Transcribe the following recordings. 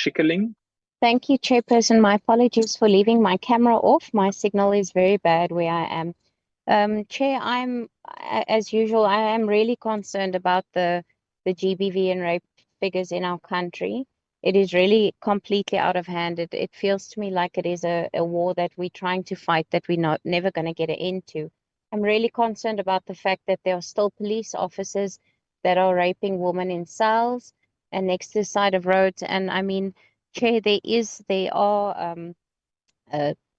Schickerling. Thank you, Chairperson. My apologies for leaving my camera off. My signal is very bad where I am. Chair, as usual, I am really concerned about the GBV and rape figures in our country. It is really completely out of hand. It feels to me like it is a war that we're trying to fight that we're never going to get an end to. I'm really concerned about the fact that there are still police officers that are raping women in cells and next to the side of roads. And I mean, Chair, there are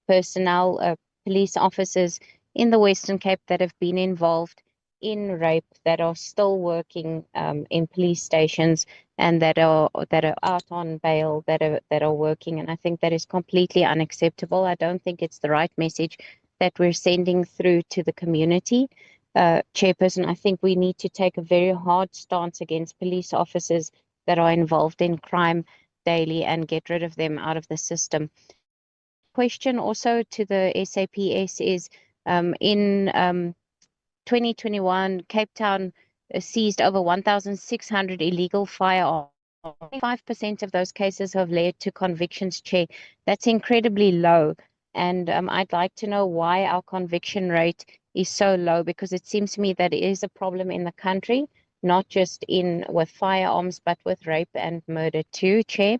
personnel, police officers in the Western Cape that have been involved in rape that are still working in police stations and that are out on bail that are working, and I think that is completely unacceptable. I don't think it's the right message that we're sending through to the community. Chairperson, I think we need to take a very hard stance against police officers that are involved in crime daily and get rid of them out of the system. Question also to the SAPS is in 2021, Cape Town seized over 1,600 illegal firearms. 5% of those cases have led to convictions, Chair. That's incredibly low. And I'd like to know why our conviction rate is so low, because it seems to me that it is a problem in the country, not just with firearms, but with rape and murder too, Chair.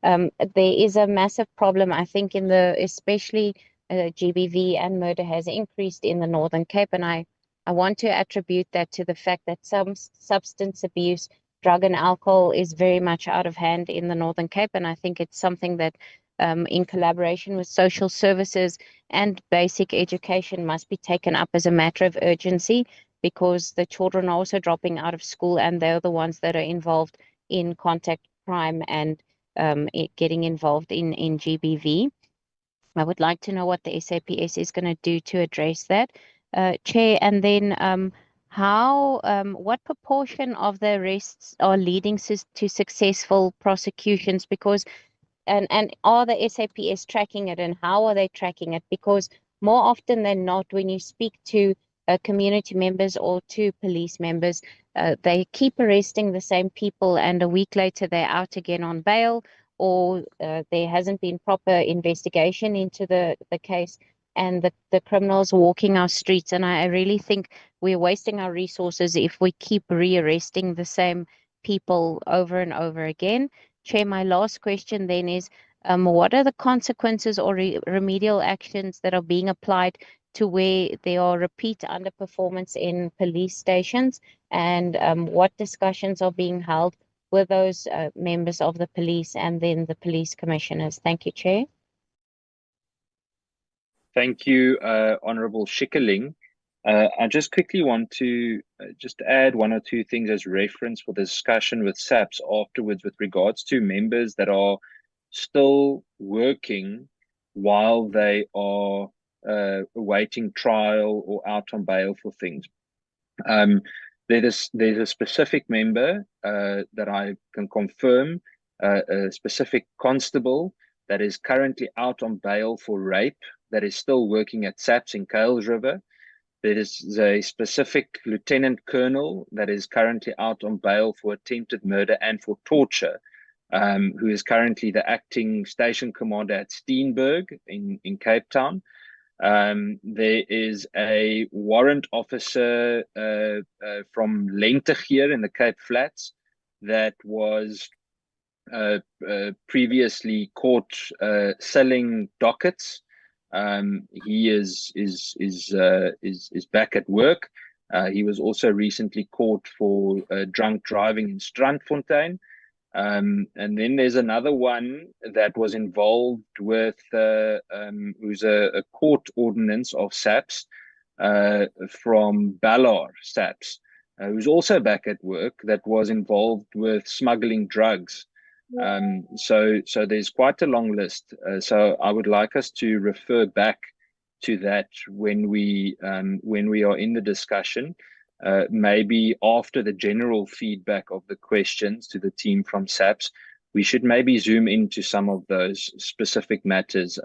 There is a massive problem, I think, especially GBV and murder has increased in the Northern Cape, and I want to attribute that to the fact that some substance abuse, drug and alcohol is very much out of hand in the Northern Cape, and I think it's something that in collaboration with social services and basic education must be taken up as a matter of urgency, because the children are also dropping out of school and they're the ones that are involved in contact crime and getting involved in GBV. I would like to know what the SAPS is going to do to address that, Chair, and then what proportion of the arrests are leading to successful prosecutions, because and are the SAPS tracking it, and how are they tracking it? Because more often than not, when you speak to community members or to police members, they keep arresting the same people, and a week later they're out again on bail, or there hasn't been proper investigation into the case, and the criminals walking our streets. And I really think we're wasting our resources if we keep rearresting the same people over and over again. Chair, my last question then is, what are the consequences or remedial actions that are being applied to where there are repeat underperformance in police stations, and what discussions are being held with those members of the police and then the police commissioners? Thank you, Chair. Thank you, Honourable Schickerling. I just quickly want to just add one or two things as reference for the discussion with SAPS afterwards with regards to members that are still working while they are awaiting trial or out on bail for things. There's a specific member that I can confirm, a specific constable that is currently out on bail for rape that is still working at SAPS in Kuils River. There is a specific lieutenant colonel that is currently out on bail for attempted murder and for torture, who is currently the acting station commander at Steenberg in Cape Town. There is a warrant officer from Lentegeer in the Cape Flats that was previously caught selling dockets. He is back at work. He was also recently caught for drunk driving in Strandfontein. And then there's another one that was involved with who's a court ordinance of SAPS from Ballar SAPS, who's also back at work, that was involved with smuggling drugs. So there's quite a long list. So I would like us to refer back to that when we are in the discussion. Maybe after the general feedback of the questions to the team from SAPS, we should maybe zoom into some of those specific matters.